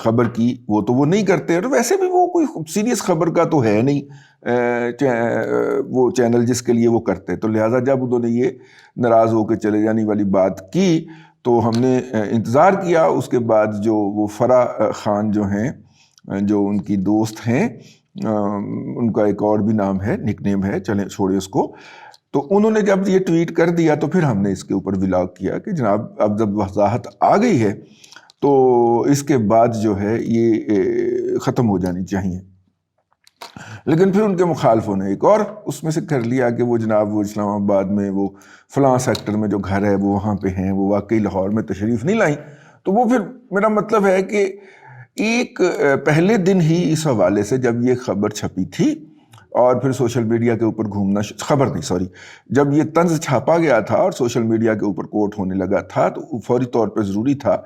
خبر کی وہ تو وہ نہیں کرتے، اور ویسے بھی وہ کوئی سیریس خبر کا تو ہے نہیں وہ چینل جس کے لیے وہ کرتے. تو لہٰذا جب انہوں نے یہ ناراض ہو کے چلے جانے والی بات کی تو ہم نے انتظار کیا. اس کے بعد جو وہ فرح خان جو ہیں، جو ان کی دوست ہیں، ان کا ایک اور بھی نام ہے، نک نیم ہے، چلیں چھوڑے اس کو. تو انہوں نے جب یہ ٹویٹ کر دیا تو پھر ہم نے اس کے اوپر ولاگ کیا کہ جناب اب جب وضاحت آ گئی ہے تو اس کے بعد جو ہے یہ ختم ہو جانی چاہیے. لیکن پھر ان کے مخالفوں نے ایک اور اس میں سے کر لیا کہ وہ جناب وہ اسلام آباد میں وہ فلاں سیکٹر میں جو گھر ہے وہ وہاں پہ ہیں، وہ واقعی لاہور میں تشریف نہیں لائیں. تو وہ پھر میرا مطلب ہے کہ ایک پہلے دن ہی اس حوالے سے جب یہ خبر چھپی تھی اور پھر سوشل میڈیا کے اوپر گھومنا جب یہ طنز چھاپا گیا تھا اور سوشل میڈیا کے اوپر کوٹ ہونے لگا تھا تو فوری طور پہ ضروری تھا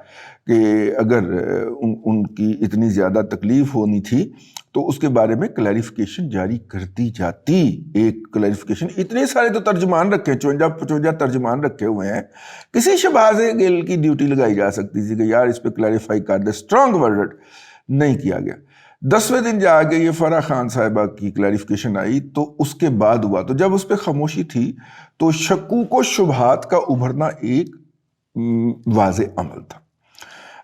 کہ اگر ان کی اتنی زیادہ تکلیف ہونی تھی تو اس کے بارے میں کلیریفیکیشن جاری کر دی جاتی. ایک کلیریفیکیشن، اتنے سارے تو ترجمان رکھے، 54 ترجمان رکھے ہوئے ہیں، کسی شہباز گل کی ڈیوٹی لگائی جا سکتی تھی کہ یار اس پہ کلیریفائی کر دے. اسٹرانگ ورڈ نہیں کیا گیا. 10ویں دن جا کے یہ فرح خان صاحبہ کی کلیریفیکیشن آئی تو اس کے بعد ہوا. تو جب اس پہ خاموشی تھی تو شکوک و شبہات کا ابھرنا ایک واضح عمل تھا.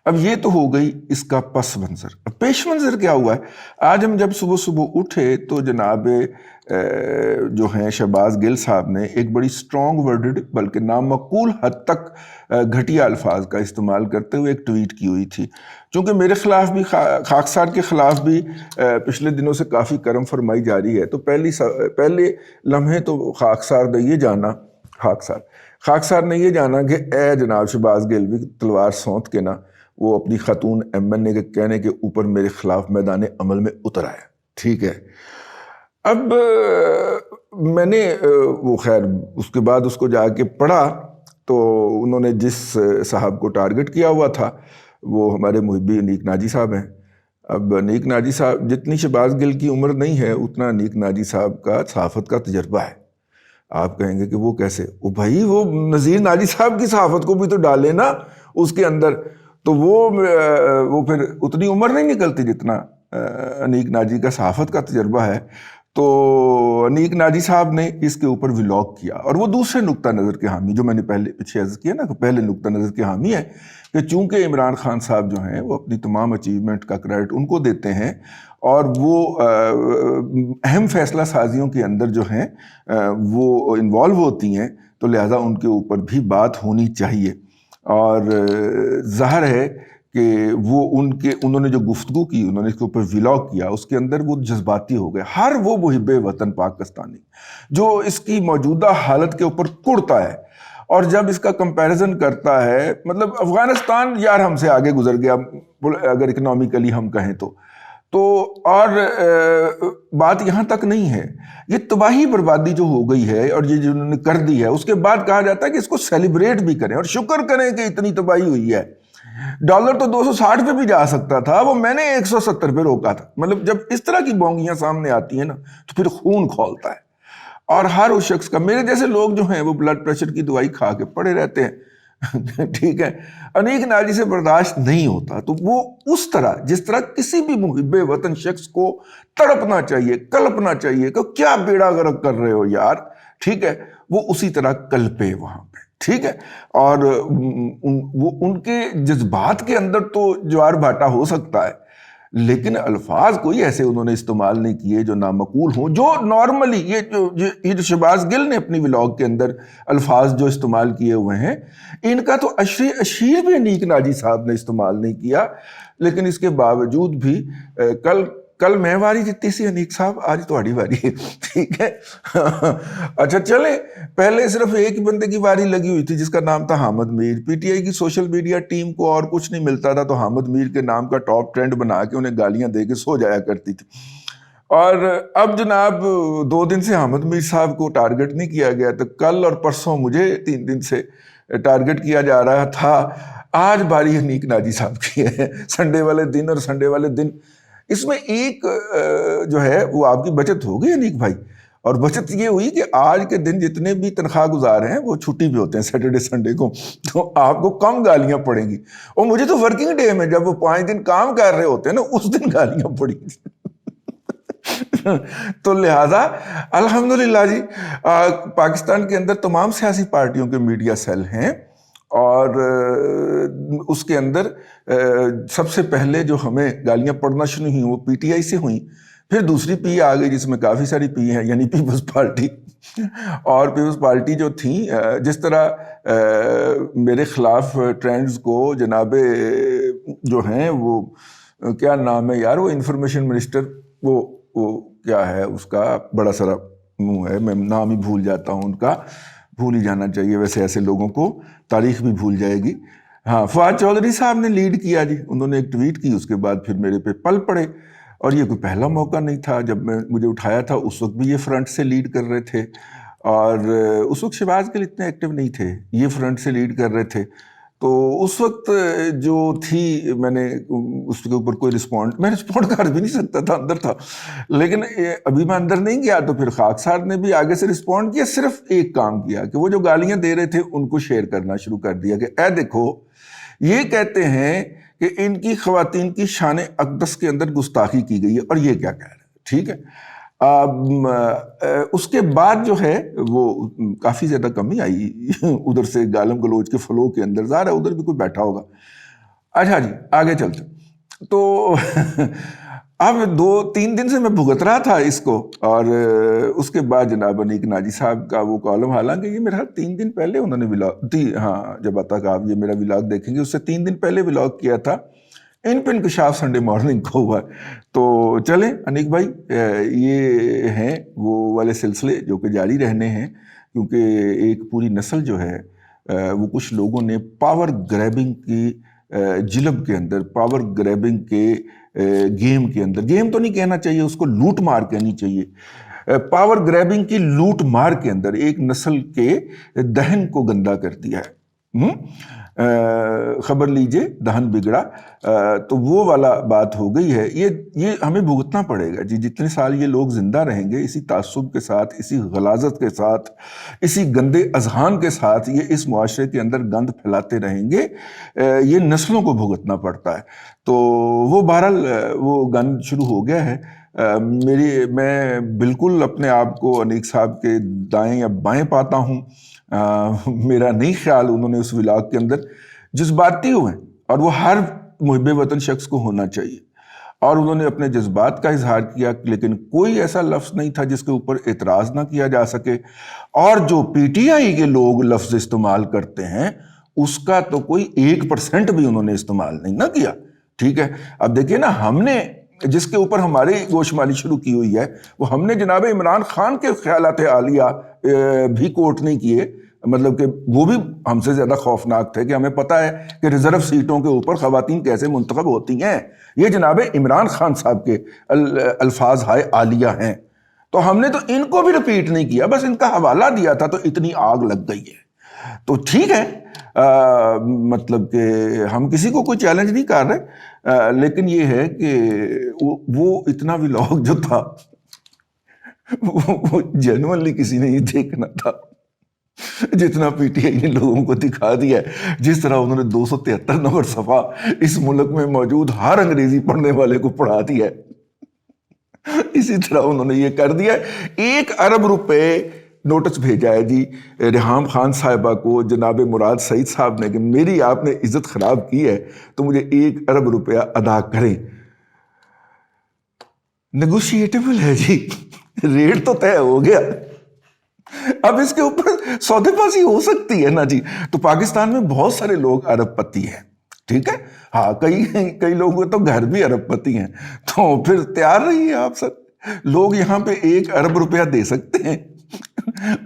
اب یہ تو ہو گئی اس کا پس منظر. اب پیش منظر کیا ہوا ہے؟ آج ہم جب صبح اٹھے تو جناب جو ہیں شہباز گل صاحب نے ایک بڑی اسٹرانگ ورڈڈ بلکہ نامعقول حد تک گھٹیا الفاظ کا استعمال کرتے ہوئے ایک ٹویٹ کی ہوئی تھی. چونکہ میرے خلاف بھی خاکسار کے خلاف بھی پچھلے دنوں سے کافی کرم فرمائی جاری ہے، تو پہلے لمحے تو خاکسار نے یہ جانا کہ اے جناب شہباز گل بھی تلوار سونت کے نا وہ اپنی خاتون MNA کے کہنے کے اوپر میرے خلاف میدان عمل میں اتر آیا. ٹھیک ہے. اب میں نے وہ خیر اس کے بعد اس کو جا کے پڑھا تو انہوں نے جس صاحب کو ٹارگٹ کیا ہوا تھا وہ ہمارے محبی انیک ناجی صاحب ہیں. اب انیک ناجی صاحب جتنی شہباز گل کی عمر نہیں ہے اتنا انیک ناجی صاحب کا صحافت کا تجربہ ہے. آپ کہیں گے کہ وہ کیسے؟ بھائی وہ نذیر ناجی صاحب کی صحافت کو بھی تو ڈالے نا اس کے اندر. تو وہ پھر اتنی عمر نہیں نکلتی جتنا انیک ناجی کا صحافت کا تجربہ ہے. تو انیک ناجی صاحب نے اس کے اوپر ولاگ کیا اور وہ دوسرے نقطہ نظر کے حامی جو میں نے پیچھے عرض کیا نا کہ پہلے نقطہ نظر کے حامی ہے کہ چونکہ عمران خان صاحب جو ہیں وہ اپنی تمام اچیومنٹ کا کریڈٹ ان کو دیتے ہیں اور وہ اہم فیصلہ سازیوں کے اندر جو ہیں وہ انوالو ہوتی ہیں، تو لہٰذا ان کے اوپر بھی بات ہونی چاہیے. اور ظاہر ہے کہ وہ انہوں نے جو گفتگو کی، انہوں نے اس کے اوپر ولاگ کیا، اس کے اندر وہ جذباتی ہو گئے. ہر وہ محب وطن پاکستانی جو اس کی موجودہ حالت کے اوپر کڑتا ہے اور جب اس کا کمپیریزن کرتا ہے، مطلب افغانستان یار ہم سے آگے گزر گیا اگر اکنامیکلی ہم کہیں تو اور بات یہاں تک نہیں ہے، یہ تباہی بربادی جو ہو گئی ہے اور یہ جو انہوں نے کر دی ہے اس کے بعد کہا جاتا ہے کہ اس کو سیلیبریٹ بھی کریں اور شکر کریں کہ اتنی تباہی ہوئی ہے. ڈالر تو 260 پہ بھی جا سکتا تھا، وہ میں نے 170 پہ روکا تھا. مطلب جب اس طرح کی بونگیاں سامنے آتی ہیں نا تو پھر خون کھولتا ہے. اور ہر اس شخص کا، میرے جیسے لوگ جو ہیں وہ بلڈ پریشر کی دوائی کھا کے پڑے رہتے ہیں ٹھیک ہے، انیک ناجی سے برداشت نہیں ہوتا. تو وہ اس طرح جس طرح کسی بھی محب وطن شخص کو تڑپنا چاہیے، کلپنا چاہیے کہ کیا بیڑا غرق کر رہے ہو یار، ٹھیک ہے، وہ اسی طرح کلپے وہاں پہ. ٹھیک ہے. اور وہ ان کے جذبات کے اندر تو جوار بھاٹا ہو سکتا ہے لیکن الفاظ کوئی ایسے انہوں نے استعمال نہیں کیے جو نامعقول ہوں. جو نارملی یہ جو شہباز گل نے اپنی ولاگ کے اندر الفاظ جو استعمال کیے ہوئے ہیں ان کا تو اشیر بھی انیک ناجی صاحب نے استعمال نہیں کیا. لیکن اس کے باوجود بھی کل میں واری جتی سی انیک صاحب، آج تہاڈی واری ہے. ٹھیک ہے. اچھا چلیں، پہلے صرف ایک ہی بندے کی واری لگی ہوئی تھی جس کا نام تھا حامد میر. پی ٹی آئی کی سوشل میڈیا ٹیم کو اور کچھ نہیں ملتا تھا تو حامد میر کے نام کا ٹاپ ٹرینڈ بنا کے انہیں گالیاں دے کے سو جایا کرتی تھی. اور اب جناب 2 دن سے حامد میر صاحب کو ٹارگٹ نہیں کیا گیا تو کل اور پرسوں مجھے 3 دن سے ٹارگٹ کیا جا رہا تھا. آج باری انیک ناجی صاحب کی ہے. سنڈے والے دن اور سنڈے والے دن اس میں ایک جو ہے وہ آپ کی بچت ہو گئی انیک بھائی. اور بچت یہ ہوئی کہ آج کے دن جتنے بھی تنخواہ گزار ہیں وہ چھٹی بھی ہوتے ہیں سیٹرڈے سنڈے کو، تو آپ کو کم گالیاں پڑیں گی. اور مجھے تو ورکنگ ڈے میں جب وہ 5 دن کام کر رہے ہوتے ہیں نا اس دن گالیاں پڑیں گی. تو لہذا الحمدللہ جی پاکستان کے اندر تمام سیاسی پارٹیوں کے میڈیا سیل ہیں، اور اس کے اندر سب سے پہلے جو ہمیں گالیاں پڑنا شروع ہوئیں وہ پی ٹی آئی سے ہوئیں، پھر دوسری پی آ گئی جس میں کافی ساری پی ہیں، یعنی پیپلز پارٹی. اور پیپلز پارٹی جو تھیں، جس طرح میرے خلاف ٹرینڈز کو جناب جو ہیں وہ کیا نام ہے یار، وہ انفارمیشن منسٹر، وہ کیا ہے اس کا، بڑا سارا منہ ہے، میں نام ہی بھول جاتا ہوں ان کا، بھول ہی جانا چاہیے ویسے ایسے لوگوں کو، تاریخ بھی بھول جائے گی. ہاں، فواد چودھری صاحب نے لیڈ کیا جی، انہوں نے ایک ٹویٹ کی، اس کے بعد پھر میرے پہ پل پڑے. اور یہ کوئی پہلا موقع نہیں تھا جب مجھے اٹھایا تھا، اس وقت بھی یہ فرنٹ سے لیڈ کر رہے تھے، اور اس وقت شہباز گل اتنے ایکٹیو نہیں تھے، یہ فرنٹ سے لیڈ کر رہے تھے. تو اس وقت جو تھی میں نے اس کے اوپر کوئی میں رسپونڈ کر بھی نہیں سکتا تھا، اندر تھا. لیکن ابھی میں اندر نہیں گیا تو پھر خاکسار نے بھی آگے سے رسپونڈ کیا، صرف ایک کام کیا کہ وہ جو گالیاں دے رہے تھے ان کو شیئر کرنا شروع کر دیا کہ اے دیکھو یہ کہتے ہیں کہ ان کی خواتین کی شان اقدس کے اندر گستاخی کی گئی ہے، اور یہ کیا کہہ رہے ہیں. ٹھیک ہے، اس کے بعد جو ہے وہ کافی زیادہ کمی آئی ادھر سے گالم گلوچ کے فلو کے اندر، ظاہر ہے ادھر بھی کوئی بیٹھا ہوگا. اچھا جی آگے چلتے. تو اب 2-3 دن سے میں بھگت رہا تھا اس کو، اور اس کے بعد جناب انیک ناجی صاحب کا وہ کالم، حالانکہ یہ میرا 3 دن پہلے انہوں نے ولاگ، ہاں جب تک آپ یہ میرا ولاگ دیکھیں گے اس سے 3 دن پہلے ولاگ کیا تھا، ان پہ انکشاف سنڈے مارننگ کو ہوا. تو چلیں انیک بھائی، یہ ہیں وہ والے سلسلے جو کہ جاری رہنے ہیں، کیونکہ ایک پوری نسل جو ہے وہ کچھ لوگوں نے پاور گریبنگ کی جلب کے اندر، پاور گریبنگ کے گیم کے اندر، گیم تو نہیں کہنا چاہیے اس کو، لوٹ مار کہنی چاہیے، پاور گریبنگ کی لوٹ مار کے اندر ایک نسل کے دہن کو گندا کر دیا ہے. خبر لیجئے دہن بگڑا. تو وہ والا بات ہو گئی ہے. یہ ہمیں بھگتنا پڑے گا جی، جتنے سال یہ لوگ زندہ رہیں گے اسی تعصب کے ساتھ، اسی غلاظت کے ساتھ، اسی گندے اذہان کے ساتھ یہ اس معاشرے کے اندر گند پھیلاتے رہیں گے، یہ نسلوں کو بھگتنا پڑتا ہے. تو وہ بہرحال وہ گند شروع ہو گیا ہے. میں بالکل اپنے آپ کو انیک صاحب کے دائیں یا بائیں پاتا ہوں. میرا نہیں خیال انہوں نے اس ولاگ کے اندر جذباتی ہوئے، اور وہ ہر محب وطن شخص کو ہونا چاہیے، اور انہوں نے اپنے جذبات کا اظہار کیا، لیکن کوئی ایسا لفظ نہیں تھا جس کے اوپر اعتراض نہ کیا جا سکے. اور جو پی ٹی آئی کے لوگ لفظ استعمال کرتے ہیں اس کا تو کوئی 1% بھی انہوں نے استعمال نہیں نہ کیا. ٹھیک ہے، اب دیکھیے نا، ہم نے جس کے اوپر ہماری گوشمالی شروع کی ہوئی ہے وہ ہم نے جناب عمران خان کے خیالات عالیہ بھی کوٹ نہیں کیے، مطلب کہ وہ بھی ہم سے زیادہ خوفناک تھے، کہ ہمیں پتہ ہے کہ ریزرو سیٹوں کے اوپر خواتین کیسے منتخب ہوتی ہیں. یہ جناب عمران خان صاحب کے الفاظ ہائے عالیہ ہیں. تو ہم نے تو ان کو بھی رپیٹ نہیں کیا، بس ان کا حوالہ دیا تھا تو اتنی آگ لگ گئی ہے. تو ٹھیک ہے، مطلب کہ ہم کسی کو کوئی چیلنج نہیں کر رہے، لیکن یہ ہے کہ وہ اتنا ولاگ جو تھا وہ جینوئنلی کسی نے یہ دیکھنا تھا جتنا پی ٹی آئی نے لوگوں کو دکھا دیا ہے. جس طرح انہوں نے 273 نمبر صفحہ اس ملک میں موجود ہر انگریزی پڑھنے والے کو پڑھا دیا ہے، اسی طرح انہوں نے یہ کر دیا ہے. 1 ارب روپے نوٹس بھیجا ہے جی ریحام خان صاحبہ کو جناب مراد سعید صاحب نے کہ میری آپ نے عزت خراب کی ہے تو مجھے 1 ارب روپیہ ادا کریں. نیگوشیٹیبل ہے جی، ریٹ تو طے ہو گیا، اب اس کے اوپر سودے بازی ہو سکتی ہے نا جی. تو پاکستان میں بہت سارے لوگ ارب پتی ہیں، ٹھیک ہے، ہاں کئی لوگ تو گھر بھی ارب پتی ہیں. تو پھر تیار رہیے آپ سب لوگ، یہاں پہ 1 ارب روپیہ دے سکتے ہیں،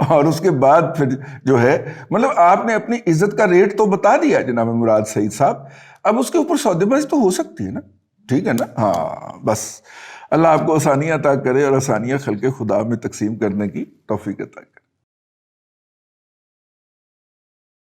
اور اس کے بعد پھر جو ہے مطلب آپ نے اپنی عزت کا ریٹ تو بتا دیا جناب مراد سعید صاحب، اب اس کے اوپر سودے بازی تو ہو سکتی ہے نا. ٹھیک ہے نا، ہاں بس اللہ آپ کو آسانیاں عطا کرے اور آسانیاں خلق خدا میں تقسیم کرنے کی توفیق عطا کرے.